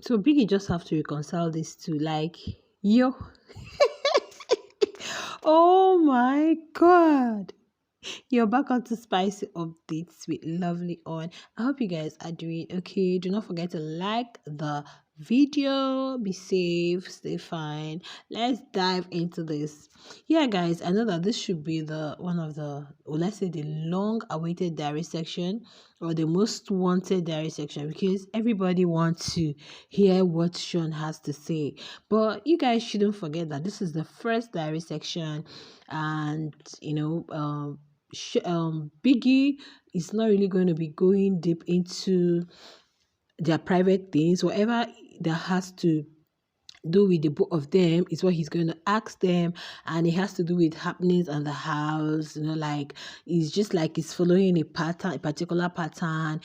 So Biggie just have to reconcile these two. Like, yo, oh my god. You're back on to spicy updates with lovely on. I hope you guys are doing okay. Do not forget to like the video. Be safe, stay fine. Let's dive into this. Yeah, guys, I know that this should be the one of the, or let's say the long awaited diary section, or the most wanted diary section, because everybody wants to hear what Shaun has to say. But you guys shouldn't forget that this is the first diary section, and Biggie is not really going to be going deep into their private things. Whatever that has to do with the both of them is what he's going to ask them, and it has to do with happenings on the house. Like it's just like it's following a pattern, a particular pattern.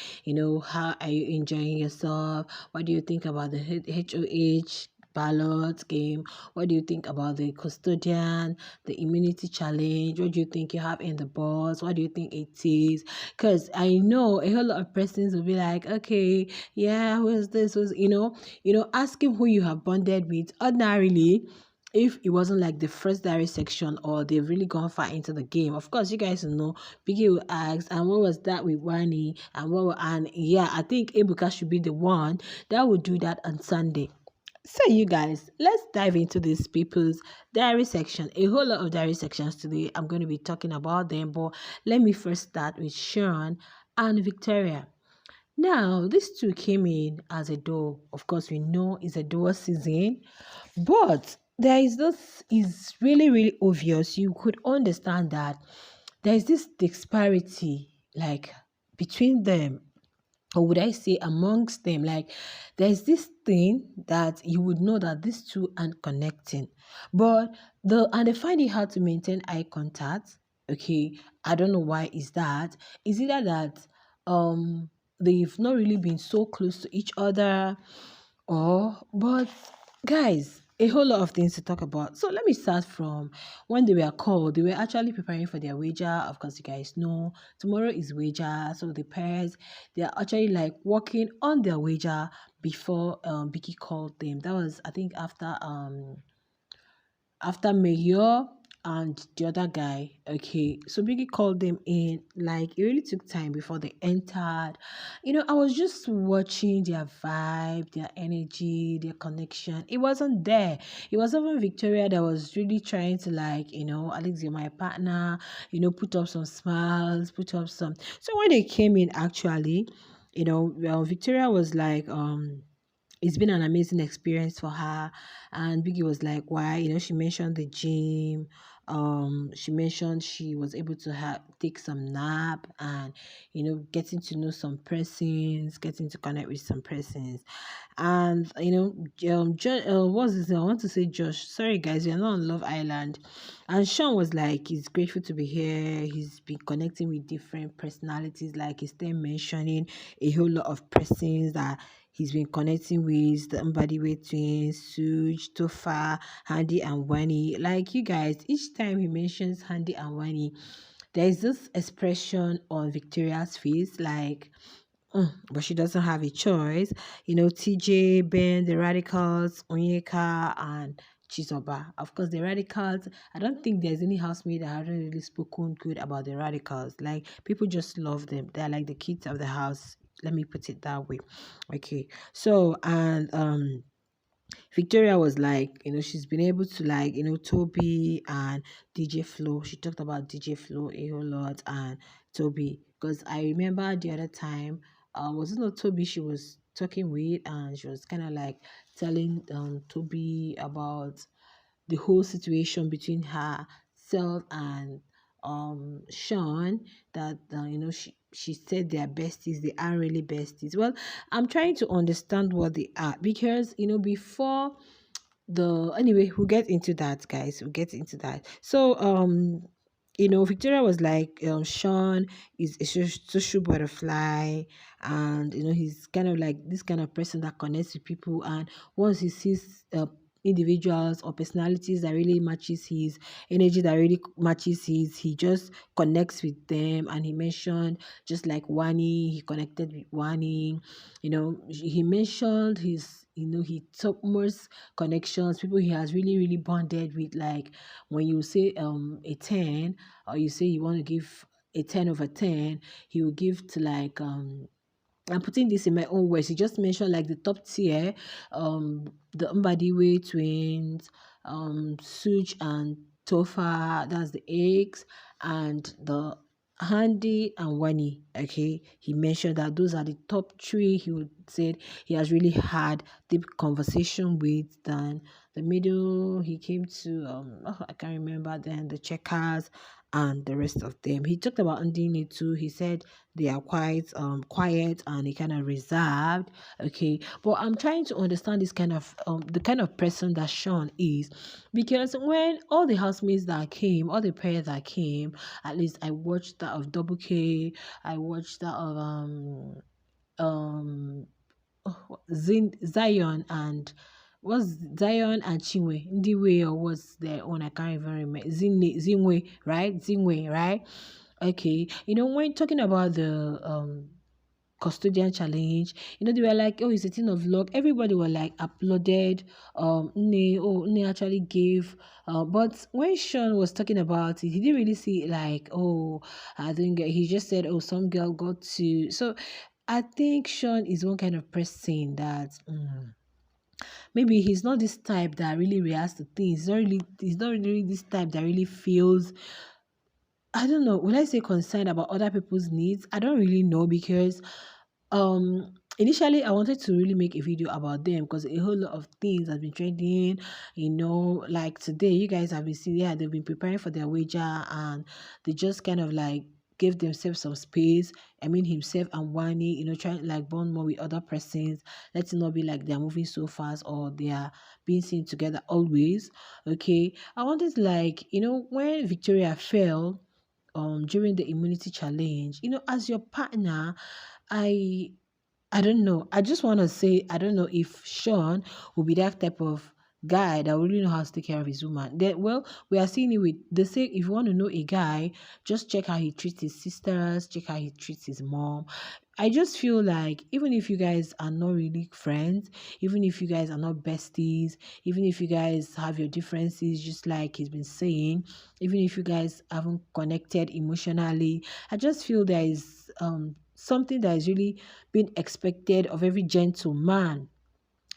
How are you enjoying yourself? What do you think about the HOH ballot game? What do you think about the custodian, the immunity challenge? What do you think you have in the boss? What do you think it is? Because I know a whole lot of persons will be like, okay, yeah, who is this? Asking who you have bonded with. Ordinarily, if it wasn't like the first diary section, or they've really gone far into the game, of course you guys know Biggie will ask, and what was that with Wani, and yeah, I think Ebuka should be the one that would do that on Sunday. So you guys, let's dive into these people's diary section. A whole lot of diary sections today. I'm going to be talking about them, but let me first start with Shaun and Victoria. Now, these two came in as a duo. Of course, we know it's a duo season, but there is this is really, really obvious. You could understand that there is this disparity, like between them, or would I say amongst them. Like there's this thing that you would know that these two aren't connecting, but they find it hard to maintain eye contact. Okay, I don't know why is that. Is either that they've not really been so close to each other, but guys, a whole lot of things to talk about. So let me start from when they were called. They were actually preparing for their wager. Of course, you guys know tomorrow is wager. So the pairs, they are actually like working on their wager before Vicky called them. That was, I think, after Mayor and the other guy. Okay, so Biggie called them in. Like it really took time before they entered. I was just watching their vibe, their energy, their connection. It wasn't there. It was even Victoria that was really trying to, like, Alex, you're my partner, put up some smiles, put up some. So when they came in, actually, Victoria was like, it's been an amazing experience for her. And Biggie was like, why? She mentioned the gym. She mentioned she was able to take some nap, and getting to know some persons, getting to connect with some persons. And what's his name? I want to say Josh. Sorry guys, we're not on Love Island. And Shaun was like, he's grateful to be here. He's been connecting with different personalities. Like he's still mentioning a whole lot of persons that he's been connecting with, the Mbadiwe twins, Suj, Tofa, Handy, and Wani. Like you guys, each time he mentions Handy and Wani, there is this expression on Victoria's face, like, but she doesn't have a choice. TJ, Ben, the Radicals, Onyeka, and Chizoba. Of course, the Radicals, I don't think there's any housemate that hasn't really spoken good about the Radicals. Like, people just love them. They're like the kids of the house. Let me put it that way. Okay. So, and Victoria was like, she's been able to, like, Toby and DJ Flo. She talked about DJ Flo a whole lot, and Toby. Because I remember the other time, was it not Toby she was talking with, and she was kind of like telling Toby about the whole situation between herself and Shaun, that she said they are besties. They are really besties. Well, I'm trying to understand what they are, because before the anyway, we'll get into that, guys. We'll get into that. So Victoria was like, Shaun is a social butterfly, and he's kind of like this kind of person that connects with people, and once he sees individuals or personalities that really matches his energy, that really matches his, he just connects with them. And he mentioned, just like Wani, he connected with Wani. He mentioned his he took most connections, people he has really, really bonded with. Like when you say a 10, or you say you want to give a 10 over 10, he will give to like I'm putting this in my own words. He just mentioned like the top tier, the Mbadiwe twins, Suj and Tofa, that's the eggs, and the Handy and Wani. Okay, he mentioned that those are the top three. He would said he has really had deep conversation with. Then the middle, he came to I can't remember. Then the checkers and the rest of them. He talked about Ndini too. He said they are quite quiet and they kind of reserved. Okay, but I'm trying to understand this kind of the kind of person that Shaun is, because when all the housemates that came, all the pairs that came, at least I watched that of Double K, I watched that of um Zion and was Zion and Chinwe Ndiwe, or was their own? I can't even remember. Zinwe, right? Zinwe, right? Okay, when talking about the custodian challenge, they were like, oh, it's a thing of luck. Everybody were like applauded. Nne actually gave. But when Shaun was talking about it, he didn't really see it like, oh, I think he just said, oh, some girl got to. So I think Shaun is one kind of person that. Maybe he's not this type that really reacts to things. He's not really this type that really feels, I don't know, will I say concerned about other people's needs? I don't really know, because initially I wanted to really make a video about them because a whole lot of things have been trending, like today you guys have been seeing, yeah, they've been preparing for their wager, and they just kind of like give themselves some space. I mean, himself and Wani, trying to like bond more with other persons. Let it not be like they're moving so fast or they are being seen together always. Okay. I wanted to like, when Victoria fell during the immunity challenge, as your partner, I I don't know. I just want to say, I don't know if Shaun will be that type of guy that will really know how to take care of his woman. Then, well, we are seeing it with, they say if you want to know a guy, just check how he treats his sisters, check how he treats his mom. I just feel like even if you guys are not really friends, even if you guys are not besties, even if you guys have your differences, just like he's been saying, even if you guys haven't connected emotionally, I just feel there is something that is really being expected of every gentleman.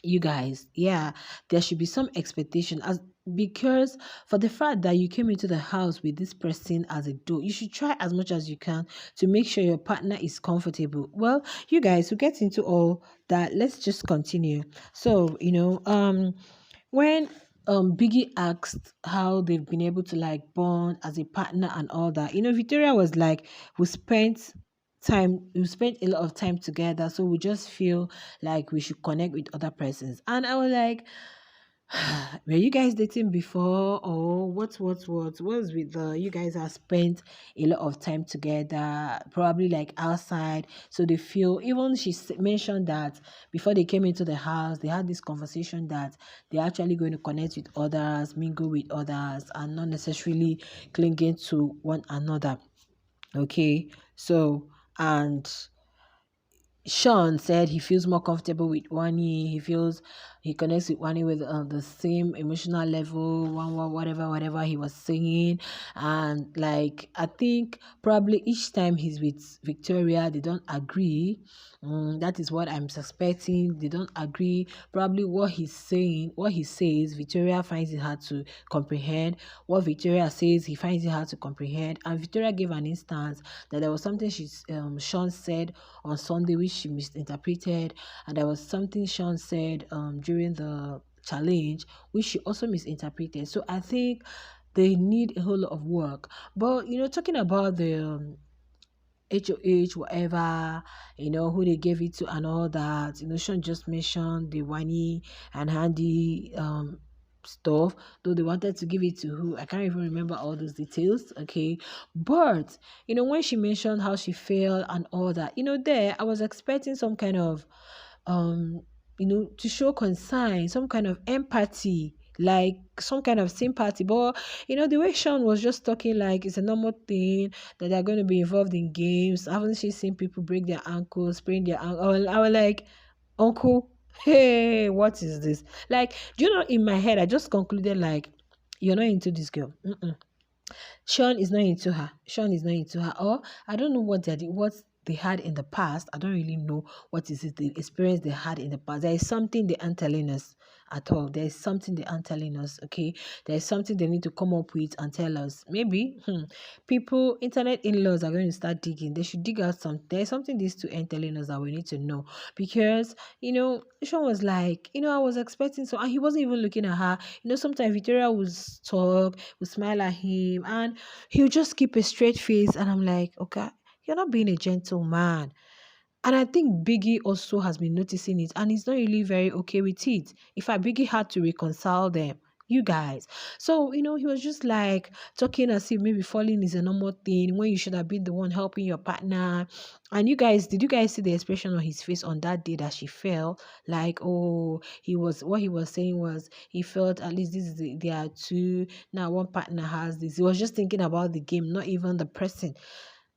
You guys, yeah, there should be some expectation, as because for the fact that you came into the house with this person as a duo, you should try as much as you can to make sure your partner is comfortable. Well, you guys, we get into all that. Let's just continue. So, when Biggie asked how they've been able to like bond as a partner and all that, Victoria was like, we spent a lot of time together, so we just feel like we should connect with other persons. And I was like, were you guys dating before, or what's with the you guys have spent a lot of time together, probably like outside, so they feel, even mentioned that before they came into the house they had this conversation that they're actually going to connect with others, mingle with others, and not necessarily clinging to one another. Okay, so, and Shaun said he feels more comfortable with Wani. He feels he connects with Wani with the same emotional level, whatever he was saying. And like, I think probably each time he's with Victoria, they don't agree. That is what I'm suspecting. They don't agree. Probably what he's saying, what he says, Victoria finds it hard to comprehend. What Victoria says, he finds it hard to comprehend. And Victoria gave an instance that there was something Shaun said on Sunday which she misinterpreted, and there was something Shaun said during the challenge which she also misinterpreted. So I think they need a whole lot of work. But talking about the HOH, whatever, who they gave it to and all that. Sean just mentioned the Wani and Handy stuff, though they wanted to give it to who, I can't even remember all those details. Okay, but when she mentioned how she felt and all that, there I was expecting some kind of um to show concern, some kind of empathy, like some kind of sympathy. But the way Shaun was just talking like it's a normal thing that they're going to be involved in games. Haven't she seen people break their ankles, sprain their ankle? I was like, uncle, Hey, what is this? Like, do you know, in my head, I just concluded, like, you're not into this girl. Shaun is not into her. Shaun is not into her. Or I don't know what they had in the past. I don't really know what is it, the experience they had in the past. There is something they aren't telling us at all. There is something they aren't telling us. Okay, there is something they need to come up with and tell us. Maybe people, internet in-laws are going to start digging. They should dig out some. There is something these two ain't telling us that we need to know, because Shaun was like, I was expecting so, and he wasn't even looking at her. Sometimes Victoria would talk, would smile at him, and he'll just keep a straight face. And I'm like, okay, you're not being a gentleman. And I think Biggie also has been noticing it, and he's not really very okay with it. In fact, Biggie had to reconcile them, you guys. So, he was just like talking as if maybe falling is a normal thing when you should have been the one helping your partner. And did you guys see the expression on his face on that day that she fell? Like, oh, what he was saying was he felt at least there are two, now one partner has this. He was just thinking about the game, not even the person.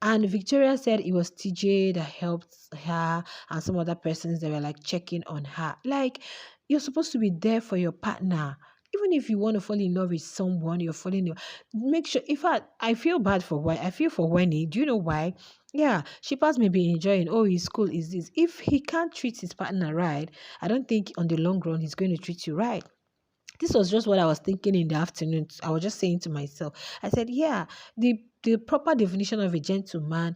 And Victoria said it was TJ that helped her and some other persons that were like checking on her. Like, you're supposed to be there for your partner. Even if you want to fall in love with someone, you're falling in love. Make sure, in fact, I feel bad for why. I feel for Winnie. Do you know why? Yeah, Shippers may be enjoying, oh, his school is this. If he can't treat his partner right, I don't think on the long run he's going to treat you right. This was just what I was thinking in the afternoon. I was just saying to myself, I said, yeah, the proper definition of a gentleman,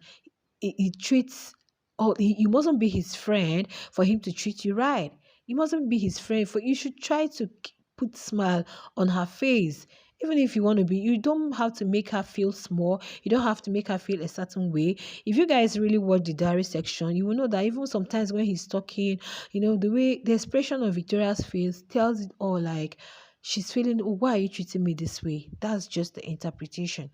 he treats, or you mustn't be his friend for him to treat you right. You mustn't be his friend for, you should try to put smile on her face. Even if you want to be, you don't have to make her feel small. You don't have to make her feel a certain way. If you guys really watch the diary section, you will know that even sometimes when he's talking, the way the expression of Victoria's face tells it all. Like, she's feeling, oh, why are you treating me this way? That's just the interpretation,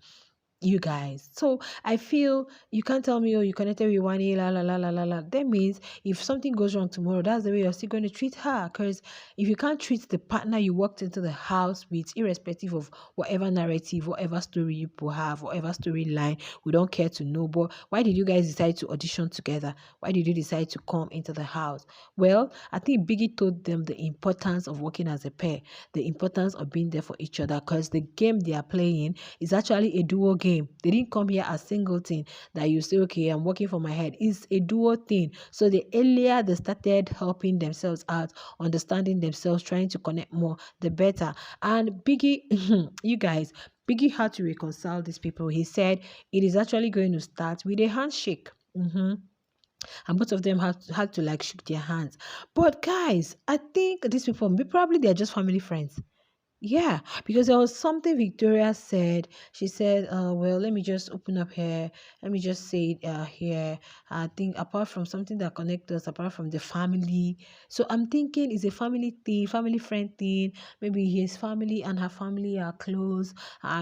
you guys. So I feel you can't tell me, oh, you connected with one, la la la la la la. That means if something goes wrong tomorrow, that's the way you're still going to treat her. Because if you can't treat the partner you walked into the house with, irrespective of whatever narrative, whatever story you have, whatever storyline, we don't care to know. But why did you guys decide to audition together? Why did you decide to come into the house? Well, I think Biggie told them the importance of working as a pair, the importance of being there for each other, because the game they are playing is actually a duo game. They didn't come here as single thing that you say, okay, I'm working for my head. It's a duo thing. So the earlier they started helping themselves out, understanding themselves, trying to connect more, the better. And Biggie, you guys, Biggie had to reconcile these people. He said it is actually going to start with a handshake. And both of them had to like shake their hands. But guys, I think these people, probably they're just family friends. Yeah, because there was something Victoria said. She said, well, let me just open up here. Let me just say it here. I think apart from something that connects us, apart from the family. So I'm thinking it's a family thing, family friend thing. Maybe his family and her family are close.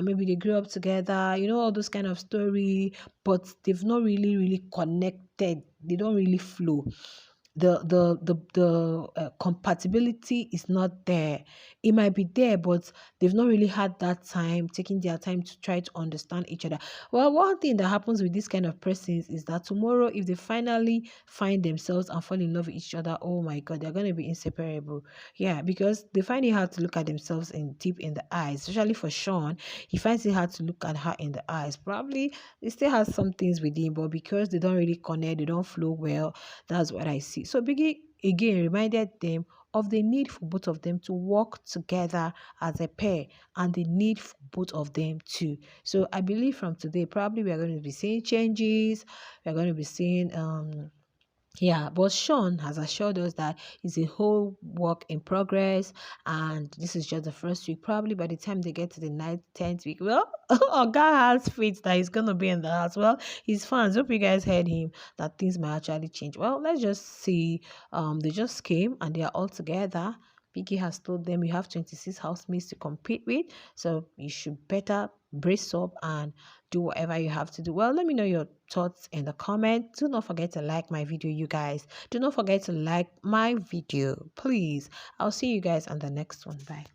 Maybe they grew up together, all those kind of story, but they've not really, really connected. They don't really flow. The compatibility is not there. It might be there, but they've not really had that time, taking their time to try to understand each other. Well, one thing that happens with this kind of persons is that tomorrow, if they finally find themselves and fall in love with each other, oh my god, they're going to be inseparable. Yeah, because they find it hard to look at themselves deep in the eyes. Especially for Shaun, he finds it hard to look at her in the eyes. Probably they still have some things with him, but because they don't really connect, they don't flow well. That's what I see. So Biggie again reminded them of the need for both of them to work together as a pair, and the need for both of them too. So I believe from today, probably we are going to be seeing changes. We are going to be seeing yeah, but Shaun has assured us that it's a whole work in progress, and this is just the first week. Probably by the time they get to the 9th, 10th week, well, God has faith that he's gonna be in the house. Well, his fans, hope you guys heard him that things might actually change. Well, let's just see. They just came and they are all together. Biggie has told them you have 26 housemates to compete with, so you should better brace up and do whatever you have to do. Well, let me know your thoughts in the comment. Do not forget to like my video, you guys. Do not forget to like my video, please. I'll see you guys on the next one. Bye.